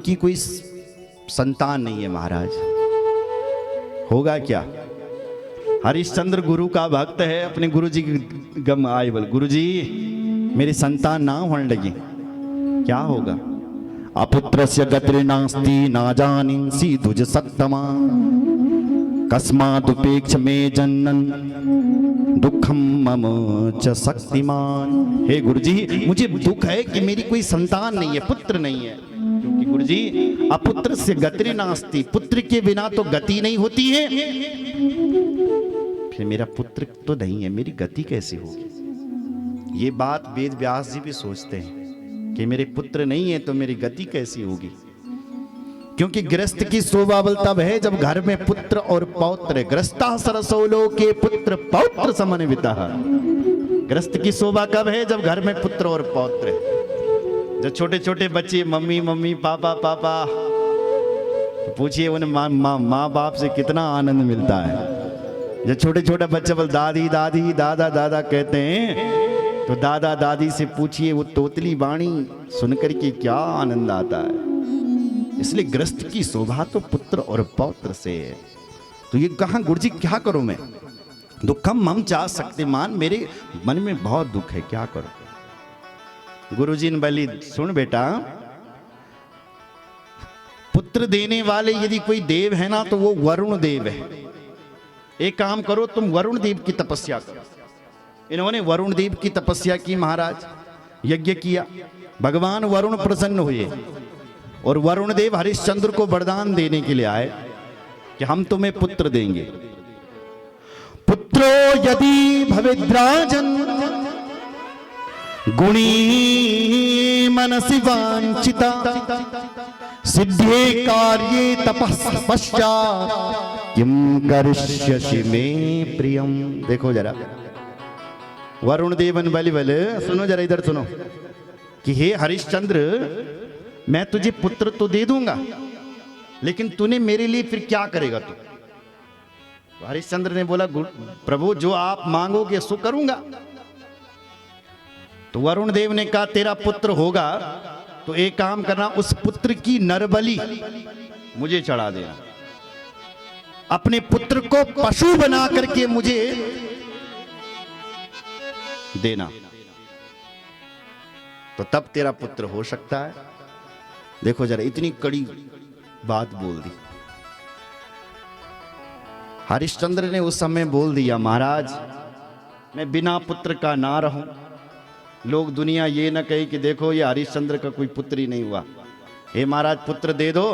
उनकी कोई संतान नहीं है महाराज, होगा क्या? हरिश्चंद्र गुरु का भक्त है, अपने गुरु जी की गम आए, बोल गुरु जी मेरी संतान ना होने लगी, क्या होगा? अपुत्रस्य गतिर्नास्ति ना जानिंसि तुझ सत्तमा कस्मादुपेक्ष में जन्नन दुखम मम च शक्तिमान। हे गुरुजी मुझे दुख है कि मेरी कोई संतान नहीं है, पुत्र नहीं है, क्योंकि गुरुजी अपुत्र से गति नास्ति, पुत्र के बिना तो गति नहीं होती है। फिर मेरा पुत्र तो नहीं है, मेरी गति कैसे होगी? ये बात वेद व्यास जी भी सोचते हैं कि मेरे पुत्र नहीं है तो मेरी गति कैसी होगी। क्योंकि गृहस्थ की शोभा बल तब है जब घर में पुत्र और पौत्र, गृहस्था सरसोलो के पुत्र पौत्र समन्विता। गृहस्थ की शोभा कब है? जब घर में पुत्र और पौत्र है। जब छोटे छोटे बच्चे मम्मी मम्मी पापा पापा, तो पूछिए उन्हें माँ बाप से कितना आनंद मिलता है। जब छोटे छोटे बच्चे बोल दादी दादी दादा दादा कहते हैं, तो दादा दादी से पूछिए वो तोतली वाणी सुनकर के क्या आनंद आता है। इसलिए गृहस्थ की शोभा तो पुत्र और पौत्र से है। तो ये कहा गुरुजी क्या करूं मैं? दुखम मम चा शक्तिमान, मेरे मन में बहुत दुख है, क्या करूं? गुरुजी ने बोली सुन बेटा, पुत्र देने वाले यदि कोई देव है ना तो वो वरुण देव है। एक काम करो, तुम वरुण देव की तपस्या करो। इन्होंने वरुण देव की तपस्या की महाराज, यज्ञ किया, भगवान वरुण प्रसन्न हुए और वरुण देव हरिश्चंद्र को वरदान देने के लिए आए कि हम तुम्हें पुत्र देंगे। पुत्रो यदि भवेद्राजन गुणी मनसि वांछिता सिद्धे कार्ये तपस्या किम करिष्यसि मे प्रियम। देखो जरा वरुण देवन बलि बल, सुनो जरा इधर सुनो कि हे हरिश्चंद्र, मैं तुझे पुत्र तो दे दूंगा, लेकिन तूने मेरे लिए फिर क्या करेगा तू? तो हरिश्चंद्र ने बोला प्रभु जो आप मांगोगे सो करूंगा। तो वरुण देव ने कहा तेरा पुत्र होगा तो एक काम करना, उस पुत्र की नरबली मुझे चढ़ा देना, अपने पुत्र को पशु बना करके मुझे देना, तो तब तेरा पुत्र हो सकता है। देखो जरा इतनी कड़ी बात बोल दी हरिश्चंद्र ने। उस समय बोल दिया महाराज मैं बिना पुत्र का ना रहूं, लोग दुनिया ये ना कहे कि देखो ये हरिश्चंद्र का कोई पुत्र ही नहीं हुआ। हे महाराज पुत्र दे दो,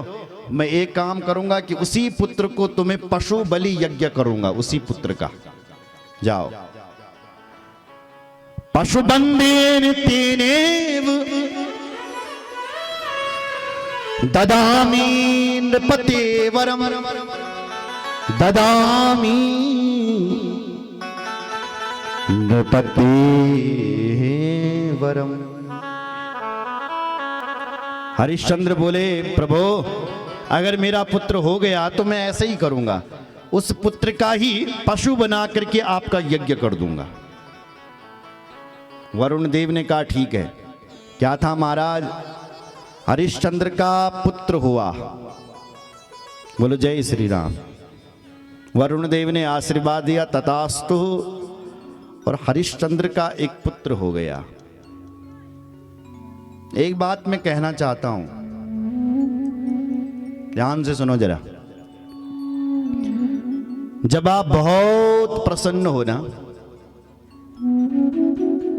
मैं एक काम करूंगा कि उसी पुत्र को तुम्हें पशु बलि यज्ञ करूंगा, उसी पुत्र का। जाओ पशु बंदेन तेनेव ददामि नृपते वरम ददामि नृपते वरम। हरिश्चंद्र बोले प्रभु अगर मेरा पुत्र हो गया तो मैं ऐसे ही करूंगा, उस पुत्र का ही पशु बना करके आपका यज्ञ कर दूंगा। वरुण देव ने कहा ठीक है। क्या था महाराज? हरिश्चंद्र का पुत्र हुआ। बोलो जय श्री राम। वरुण देव ने आशीर्वाद दिया तथास्तु, और हरिश्चंद्र का एक पुत्र हो गया। एक बात मैं कहना चाहता हूं, ध्यान से सुनो जरा। जब आप बहुत प्रसन्न हो ना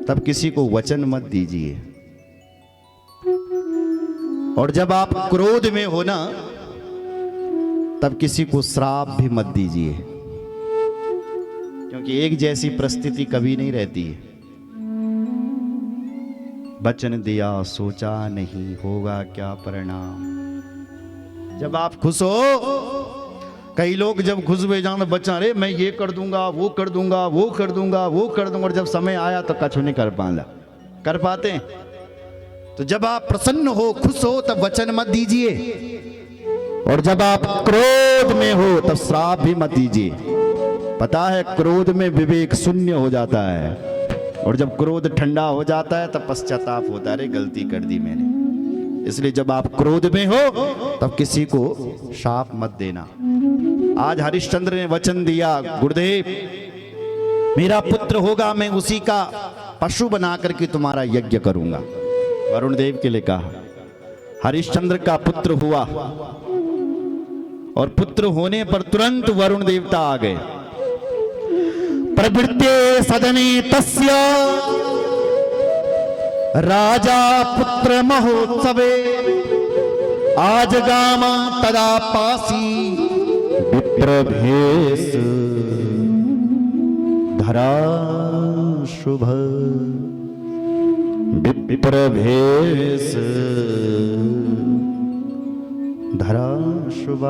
तब किसी को वचन मत दीजिए, और जब आप क्रोध में हो ना तब किसी को श्राप भी मत दीजिए, क्योंकि एक जैसी परिस्थिति कभी नहीं रहती है। वचन दिया सोचा नहीं होगा क्या परिणाम। जब आप खुश हो, कई लोग जब खुश हुए जान बच्चा अरे मैं ये कर दूंगा वो कर दूंगा वो कर दूंगा वो कर दूंगा, और जब समय आया तो कछु नहीं कर पाते हैं। तो जब आप प्रसन्न हो खुश हो तब वचन मत दीजिए, और जब आप क्रोध में हो तब श्राप भी मत दीजिए। पता है क्रोध में विवेक शून्य हो जाता है, और जब क्रोध ठंडा हो जाता है तब पश्चाताप होता है, अरे गलती कर दी मैंने। इसलिए जब आप क्रोध में हो तब किसी को शाप मत देना। आज हरिश्चंद्र ने वचन दिया, गुरुदेव मेरा पुत्र होगा, मैं उसी का पशु बना करके तुम्हारा यज्ञ करूंगा। वरुण देव के लिए कहा। हरिश्चंद्र का पुत्र हुआ और पुत्र होने पर तुरंत वरुण देवता आ गए। प्रवृत्ते सदने तस्य राजा पुत्र महोत्सवे आजगाम तदा पासी विप्रभेश धरा शुभ। विप्रभेश धरा शुभ।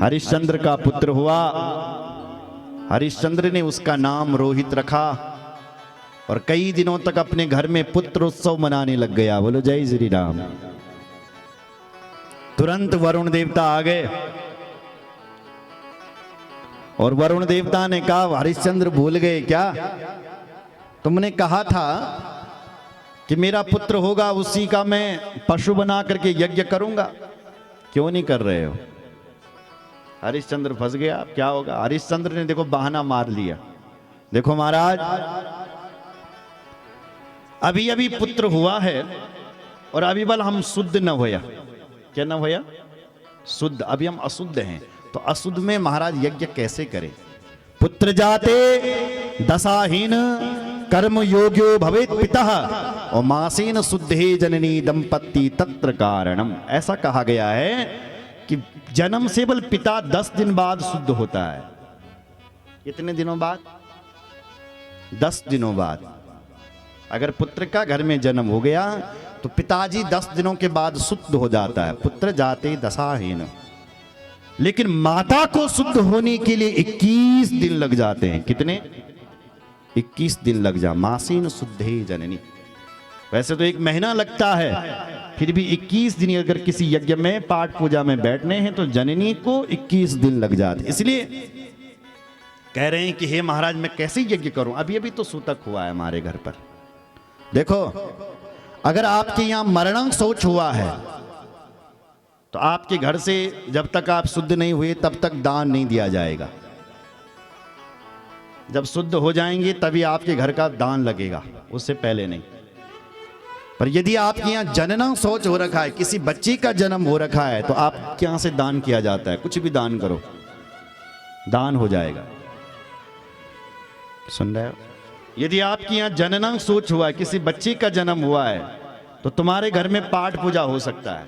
हरिश्चंद्र का पुत्र हुआ। हरिश्चंद्र ने उसका नाम रोहित रखा और कई दिनों तक अपने घर में पुत्र उत्सव मनाने लग गया। बोलो जय श्री राम। तुरंत वरुण देवता आ गए और वरुण देवता ने कहा, हरिश्चंद्र भूल गए क्या? तुमने कहा था कि मेरा पुत्र होगा, उसी का मैं पशु बना करके यज्ञ करूंगा, क्यों नहीं कर रहे हो? हरिश्चंद्र फंस गया। अब क्या होगा? हरिश्चंद्र ने देखो बहाना मार लिया। देखो महाराज, अभी अभी पुत्र हुआ है और अभी बल हम शुद्ध न होया। क्या न होया? शुद्ध। अभी हम अशुद्ध हैं, तो अशुद्ध में महाराज यज्ञ कैसे करें? पुत्र जाते दशाहीन कर्म योग्यो भवेत पितः और मासेन शुद्धे जननी दंपत्ति तत्र कारणम। ऐसा कहा गया है कि जन्म से बल पिता 10 दिन बाद शुद्ध होता है। कितने दिनों बाद? 10 दिनों बाद। अगर पुत्र का घर में जन्म हो गया तो पिताजी 10 दिनों के बाद शुद्ध हो जाता है। पुत्र जाते दशाहीन। लेकिन माता को शुद्ध होने के लिए 21 दिन लग जाते हैं। कितने? 21 दिन लग जा। मासीन शुद्धे जननी। वैसे तो 1 महीना लगता है, फिर भी 21 दिन अगर किसी यज्ञ में पाठ पूजा में बैठने हैं तो जननी को 21 दिन लग जाते। इसलिए कह रहे हैं कि हे महाराज मैं कैसे यज्ञ करूं? अभी अभी तो सूतक हुआ है हमारे घर पर। देखो, अगर आपके यहां मरणं शौच हुआ है तो आपके घर से जब तक आप शुद्ध नहीं हुए तब तक दान नहीं दिया जाएगा। जब शुद्ध हो जाएंगे तभी आपके घर का दान लगेगा, उससे पहले नहीं। पर यदि आपके यहाँ जनना शौच हो रखा है, किसी बच्चे का जन्म हो रखा है, तो आपके यहाँ से दान किया जाता है। कुछ भी दान करो, दान हो जाएगा। सुन रहे हो? यदि आपके यहाँ जनना शौच हुआ है, किसी बच्चे का जन्म हुआ है, तो तुम्हारे घर में पाठ पूजा हो सकता है।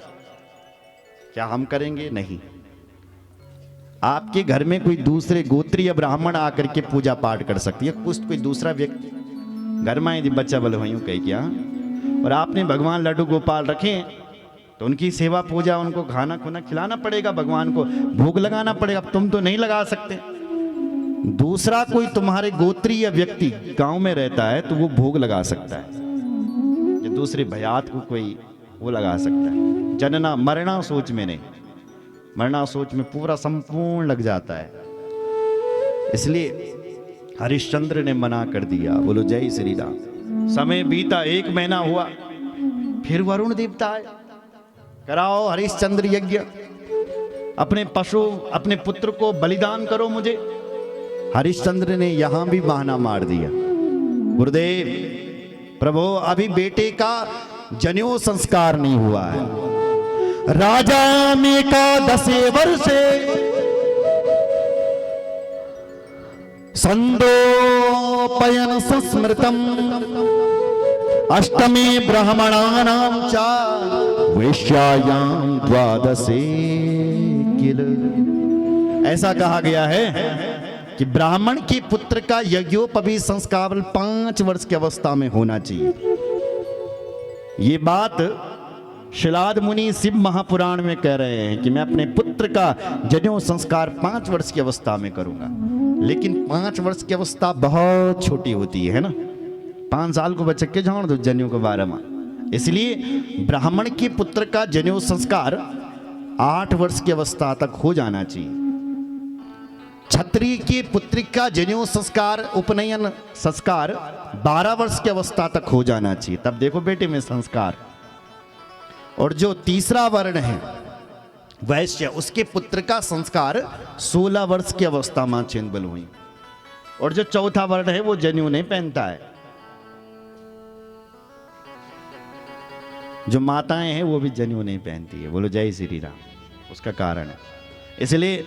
क्या हम करेंगे? नहीं। आपके घर में कोई दूसरे गोत्रीय ब्राह्मण आकर के पूजा पाठ कर सकती है, कुछ कोई दूसरा व्यक्ति घर में यदि बच्चा बल हुई कही क्या, और आपने भगवान लड्डू गोपाल रखे तो उनकी सेवा पूजा, उनको खाना खुना खिलाना पड़ेगा, भगवान को भोग लगाना पड़ेगा। तुम तो नहीं लगा सकते। दूसरा कोई तुम्हारे गोत्रीय व्यक्ति गांव में रहता है तो वो भोग लगा सकता है, या दूसरे भयात को कोई वो लगा सकता है। जनना मरना सोच में नहीं, मरना सोच में पूरा संपूर्ण लग जाता है। इसलिए हरिश्चंद्र ने मना कर दिया। बोलो जय श्री राम। समय बीता, 1 महीना हुआ, फिर वरुण देवता आए, कराओ हरिश्चंद्र यज्ञ, अपने पशु अपने पुत्र को बलिदान करो मुझे। हरिश्चंद्र ने यहां भी बहाना मार दिया। गुरुदेव प्रभु, अभी बेटे का जनेऊ संस्कार नहीं हुआ है। राजा में का 10 वर्षे संदोपयन संस्मृतम अष्टमे ब्राह्मणानां च वैश्यायां 12 किल। ऐसा कहा गया है कि ब्राह्मण के पुत्र का यज्ञोपवीत संस्कार 5 वर्ष की अवस्था में होना चाहिए। ये बात शिलाद मुनि शिव महापुराण में कह रहे हैं कि मैं अपने पुत्र का जनेऊ संस्कार 5 वर्ष की अवस्था में करूंगा। लेकिन 5 वर्ष की अवस्था बहुत छोटी होती है ना, 5 साल को बच्चे के झाड़ दो जनेऊ के बारे में। इसलिए ब्राह्मण के पुत्र का जनेऊ संस्कार 8 वर्ष की अवस्था तक हो जाना चाहिए। क्षत्रिय के पुत्री का जनेऊ संस्कार उपनयन संस्कार 12 वर्ष की अवस्था तक हो जाना चाहिए। तब देखो बेटे में संस्कार। और जो तीसरा वर्ण है वैश्य, उसके पुत्र का संस्कार 16 वर्ष की अवस्था में छिंदबल हुई। और जो चौथा वर्ण है वो जनेऊ नहीं पहनता है। जो माताएं हैं वो भी जनेऊ नहीं पहनती है। बोलो जय श्री राम। उसका कारण है, इसलिए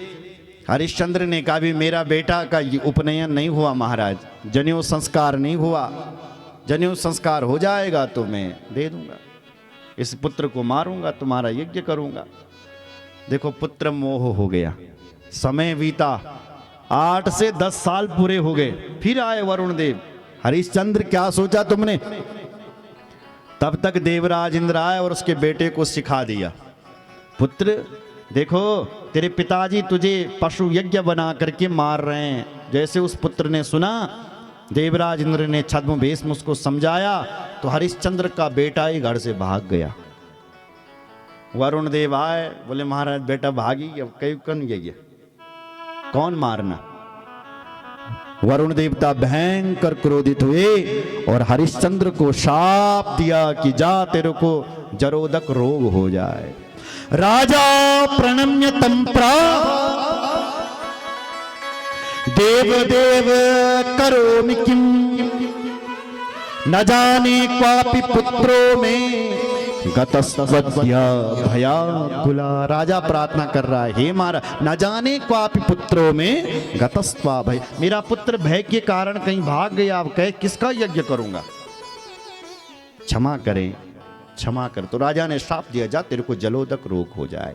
हरिश्चंद्र ने कहा भी मेरा बेटा का उपनयन नहीं हुआ महाराज, जनेऊ संस्कार नहीं हुआ, जनेऊ संस्कार हो जाएगा तो मैं दे दूंगा, इस पुत्र को मारूंगा, तुम्हारा यज्ञ करूंगा। देखो पुत्र मोह हो गया, समय बीता, 8 से 10 साल पूरे हो गए, फिर आए वरुण देव। हरिश्चंद्र क्या सोचा तुमने? तब तक देवराज इंद्र आए और उसके बेटे को सिखा दिया, पुत्र देखो तेरे पिताजी तुझे पशु यज्ञ बना करके मार रहे हैं। जैसे उस पुत्र ने सुना, देवराज इंद्र ने छद्म भेष में उसको समझाया, तो हरिश्चंद्र का बेटा ही घर से भाग गया। वरुण देव आए, बोले महाराज बेटा भागी, अब कई कौन यज्ञ, कौन मारना? वरुण देवता भयंकर क्रोधित हुए और हरिश्चंद्र को शाप दिया कि जा तेरे को जरोदक रोग हो जाए। राजा प्रणम्य तम प्रा देव देव करोमि किम, न जाने क्वापि पुत्रो में गतस्वद्य भयाकुला। राजा प्रार्थना कर रहा है, हे मारा न जाने क्वापि पुत्रों में गतस्वा भय, मेरा पुत्र भय के कारण कहीं भाग गया, अब कहे किसका यज्ञ करूंगा, क्षमा करें, क्षमा कर। तो राजा ने श्राप दिया, जा तेरे को जलोदक रोग हो जाए,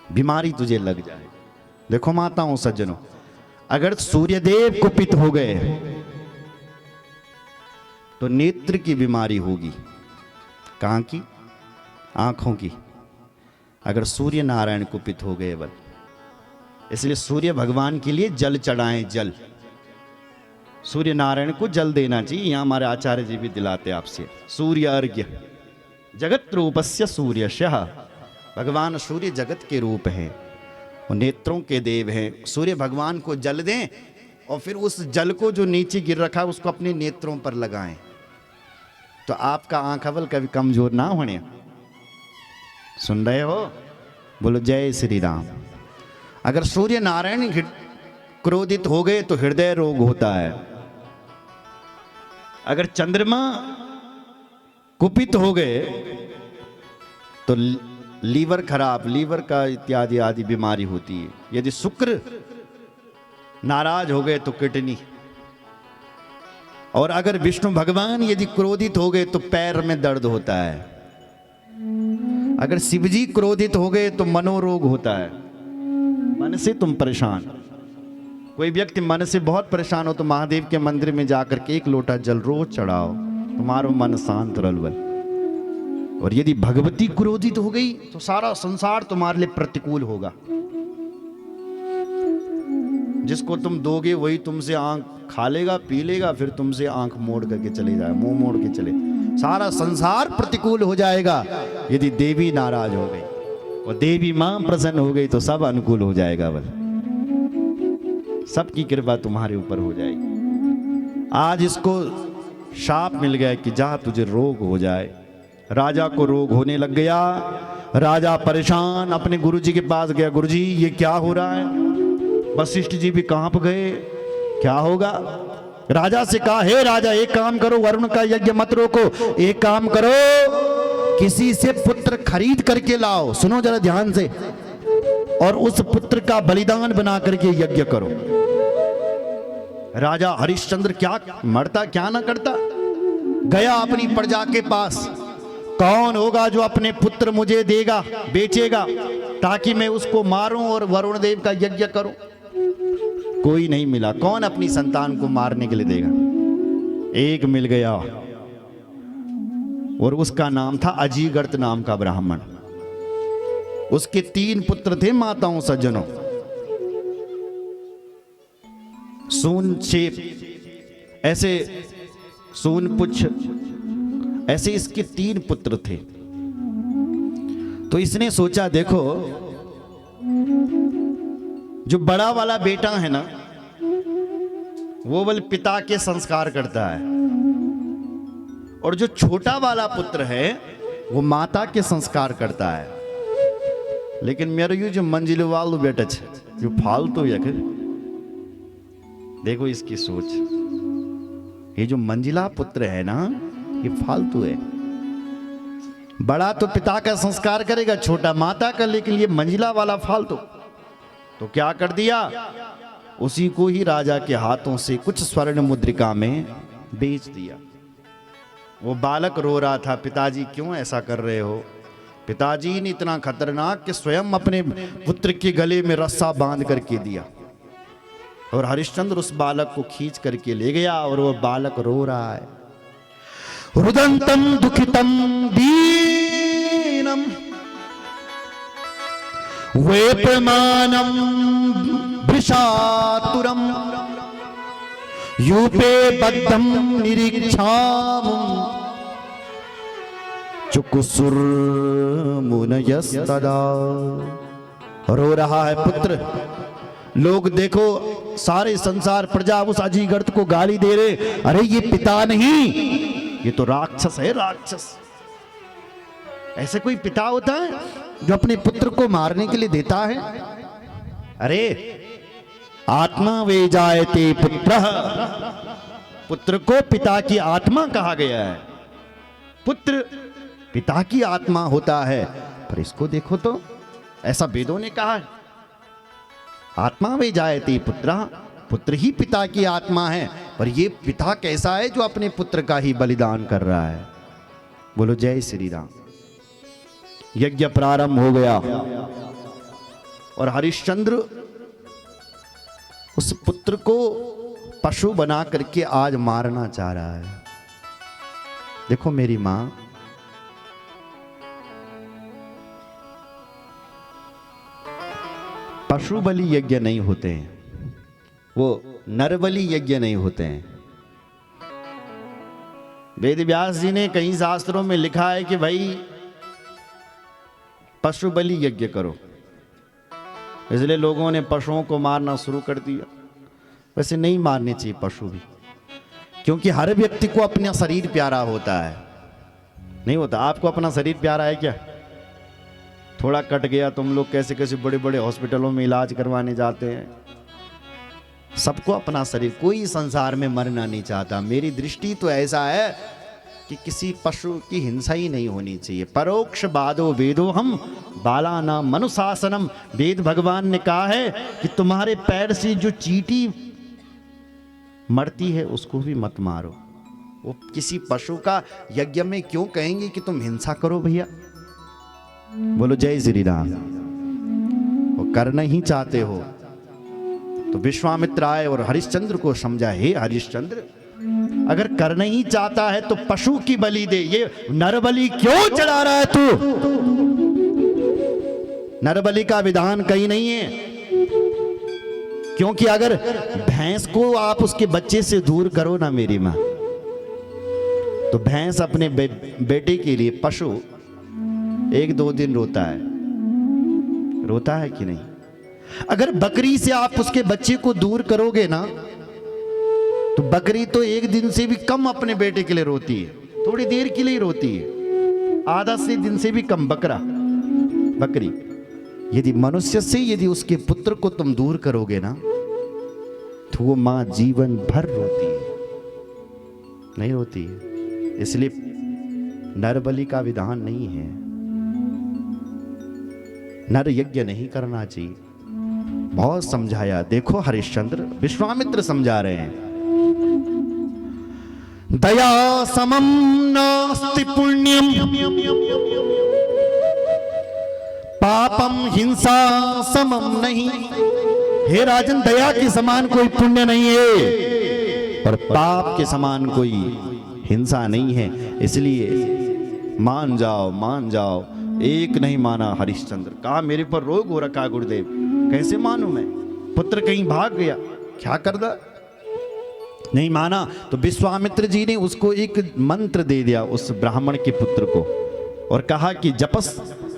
बीमारी तुझे लग जाए। देखो माताओं सज्जनों, अगर सूर्यदेव कुपित हो गए तो नेत्र की बीमारी होगी। कहां की? आंखों की। अगर सूर्य नारायण कुपित हो गए बल, इसलिए सूर्य भगवान के लिए जल चढ़ाएं, जल, सूर्य नारायण को जल देना चाहिए। यहां हमारे आचार्य जी भी दिलाते आपसे, सूर्य अर्घ्य जगत रूपस्य सूर्यशः, भगवान सूर्य जगत के रूप हैं, वो नेत्रों के देव हैं। सूर्य भगवान को जल दें और फिर उस जल को जो नीचे गिर रखा है उसको अपने नेत्रों पर लगाएं, तो आपका आंखवल कभी कमजोर ना होने। सुन रहे हो? बोलो जय श्री राम। अगर सूर्य नारायण क्रोधित हो गए तो हृदय रोग होता है। अगर चंद्रमा कुपित हो गए तो लीवर खराब, लीवर का इत्यादि आदि बीमारी होती है। यदि शुक्र नाराज हो गए तो किडनी, और अगर विष्णु भगवान यदि क्रोधित हो गए तो पैर में दर्द होता है। अगर शिवजी क्रोधित हो गए तो मनोरोग होता है, मन से तुम परेशान। कोई व्यक्ति मन से बहुत परेशान हो तो महादेव के मंदिर में जाकर के 1 लोटा जल रोज चढ़ाओ, तुम्हारा मन शांत रलवल। और यदि भगवती क्रोधित हो गई तो सारा संसार तुम्हारे लिए प्रतिकूल होगा। जिसको तुम दोगे वही तुमसे आंख खा लेगा, पी लेगा, फिर तुमसे आंख मोड़ करके चले जाए, मुंह मोड़ के चले, सारा संसार प्रतिकूल हो जाएगा। यदि देवी नाराज हो गई और देवी मां प्रसन्न हो गई तो सब अनुकूल हो जाएगा। बल सबकी कृपा तुम्हारे ऊपर हो जाएगी। आज इसको शाप मिल गया कि जा तुझे रोग हो जाए। राजा को रोग होने लग गया, राजा परेशान अपने गुरुजी के पास गया, गुरुजी ये क्या हो रहा है? वशिष्ठ जी भी कांप गए, क्या होगा? राजा से कहा, हे राजा एक काम करो, वरुण का यज्ञ मत रोको, एक काम करो किसी से पुत्र खरीद करके लाओ, सुनो जरा ध्यान से, और उस पुत्र का बलिदान बना करके यज्ञ करो। राजा हरिश्चंद्र क्या मरता क्या ना करता, गया अपनी प्रजा के पास, कौन होगा जो अपने पुत्र मुझे देगा, बेचेगा, ताकि मैं उसको मारूं और वरुण देव का यज्ञ करूं। कोई नहीं मिला। कौन अपनी संतान को मारने के लिए देगा? एक मिल गया और उसका नाम था अजीगर्त नाम का ब्राह्मण। उसके 3 पुत्र थे माताओं सज्जनों, सूनछेप, ऐसे सूनपुच्छ, ऐसे इसके 3 पुत्र थे। तो इसने सोचा देखो जो बड़ा वाला बेटा है ना वो बल पिता के संस्कार करता है, और जो छोटा वाला पुत्र है वो माता के संस्कार करता है। लेकिन मेरे ये जो मंजिल वालू बेटा छे जो फालतू है, देखो इसकी सोच, ये जो मंजिला पुत्र है ना ये फालतू है। बड़ा तो पिता का संस्कार करेगा, छोटा माता का, लेकिन ये मंजिला वाला फालतू। तो क्या कर दिया, उसी को ही राजा के हाथों से कुछ स्वर्ण मुद्रिका में बेच दिया। वो बालक रो रहा था, पिताजी क्यों ऐसा कर रहे हो? पिताजी ने इतना खतरनाक कि स्वयं अपने पुत्र के गले में रस्सा बांध करके दिया। और हरिश्चंद्र उस बालक को खींच करके ले गया और वो बालक रो रहा है, रुदंतम दुखितम दीनम वेपमानम वृषातुरम यूपे बद्धम निरीक्षामुम चुकुसुर मुनयस्तदा। रो रहा है पुत्र। लोग देखो सारे संसार प्रजा उस अजीगर्त को गाली दे रहे, अरे ये पिता नहीं, ये तो राक्षस है, राक्षस। ऐसे कोई पिता होता है जो अपने पुत्र को मारने के लिए देता है? अरे आत्मा वे जायते पुत्र, पुत्र को पिता की आत्मा कहा गया है। पुत्र पिता की आत्मा होता है। पर इसको देखो तो, ऐसा वेदों ने कहा है, आत्मा वे जायते पुत्र, पुत्र ही पिता की आत्मा है। पर ये पिता कैसा है जो अपने पुत्र का ही बलिदान कर रहा है? बोलो जय श्री राम। यज्ञ प्रारंभ हो गया और हरिश्चंद्र उस पुत्र को पशु बना करके आज मारना चाह रहा है। देखो मेरी मां, पशु बलि यज्ञ नहीं होते हैं, वो नर बलि यज्ञ नहीं होते हैं। वेद व्यास जी ने कई शास्त्रों में लिखा है कि भाई पशु बलि यज्ञ करो, इसलिए लोगों ने पशुओं को मारना शुरू कर दिया। वैसे नहीं मारने चाहिए पशु भी, क्योंकि हर व्यक्ति को अपना शरीर प्यारा होता है। नहीं होता? आपको अपना शरीर प्यारा है क्या? थोड़ा कट गया तुम लोग कैसे कैसे बड़े बड़े हॉस्पिटलों में इलाज करवाने जाते हैं। सबको अपना शरीर, कोई संसार में मरना नहीं चाहता। मेरी दृष्टि तो ऐसा है कि किसी पशु की हिंसा ही नहीं होनी चाहिए। परोक्ष बादो वेदो हम बालानाम मनुशासनम। वेद भगवान ने कहा है कि तुम्हारे पैर से जो चींटी मरती है उसको भी मत मारो। वो किसी पशु का यज्ञ में क्यों कहेंगे कि तुम हिंसा करो भैया? बोलो जय श्री राम। वो करना ही चाहते हो तो विश्वामित्र आए और हरिश्चंद्र को समझा, हे हरिश्चंद्र, अगर करना ही चाहता है तो पशु की बलि दे, ये नर बलि क्यों चढ़ा रहा है तू? नर बलि का विधान कहीं नहीं है, क्योंकि अगर भैंस को आप उसके बच्चे से दूर करो ना मेरी मां, तो भैंस अपने बेटे के लिए, पशु 1-2 दिन रोता है कि नहीं? अगर बकरी से आप उसके बच्चे को दूर करोगे ना, तो बकरी तो 1 दिन से भी कम अपने बेटे के लिए रोती है, थोड़ी देर के लिए रोती है, आधा से दिन से भी कम बकरी। यदि मनुष्य से यदि उसके पुत्र को तुम दूर करोगे ना, तो वो मां जीवन भर रोती है, नहीं रोती है। इसलिए नर बलि का विधान नहीं है, नर यज्ञ नहीं करना चाहिए। बहुत समझाया। देखो हरिश्चंद्र, विश्वामित्र समझा रहे हैं, दया समम नास्ति पुण्यम पापम हिंसा समम नहीं। हे राजन, दया के समान कोई पुण्य नहीं है और पाप के समान कोई हिंसा नहीं है। इसलिए मान जाओ। एक नहीं माना हरिश्चंद्र, कहा मेरे पर रोग हो रखा गुरुदेव, कैसे मानूं मैं? पुत्र कहीं भाग गया, क्या कर दा? नहीं माना तो विश्वामित्र जी ने उसको एक मंत्र दे दिया उस ब्राह्मण के पुत्र को, और कहा कि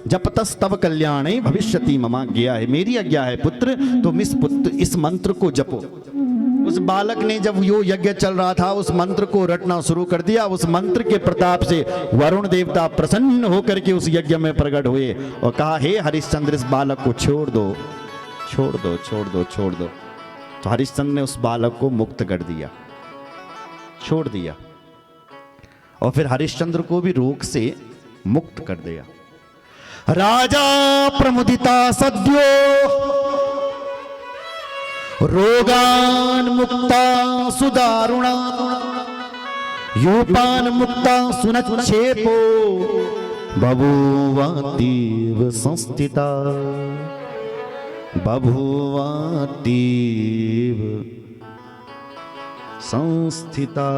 जपतस तव कल्याणे भविष्यति मम। गया है, मेरी आज्ञा है पुत्र, तुम इस मंत्र को जपो। उस बालक ने जब यो यज्ञ चल रहा था उस मंत्र को रटना शुरू कर दिया। उस मंत्र के प्रताप से वरुण देवता प्रसन्न होकर के उस यज्ञ में प्रकट हुए और कहा, हे हरिश्चंद्र, इस बालक को छोड़ दो, छोड़ दो, छोड़ दो, छोड़ दो। तो हरिश्चंद्र ने उस बालक को मुक्त कर दिया, छोड़ दिया, और फिर हरिश्चंद्र को भी रोग से मुक्त कर दिया। राजा प्रमुदिता सद्यो रोगान मुक्ता सुदारुणा यूपान मुक्ता सुनच्छेपो बभूवातीव संस्थिता, बभूवातीव संस्थिता।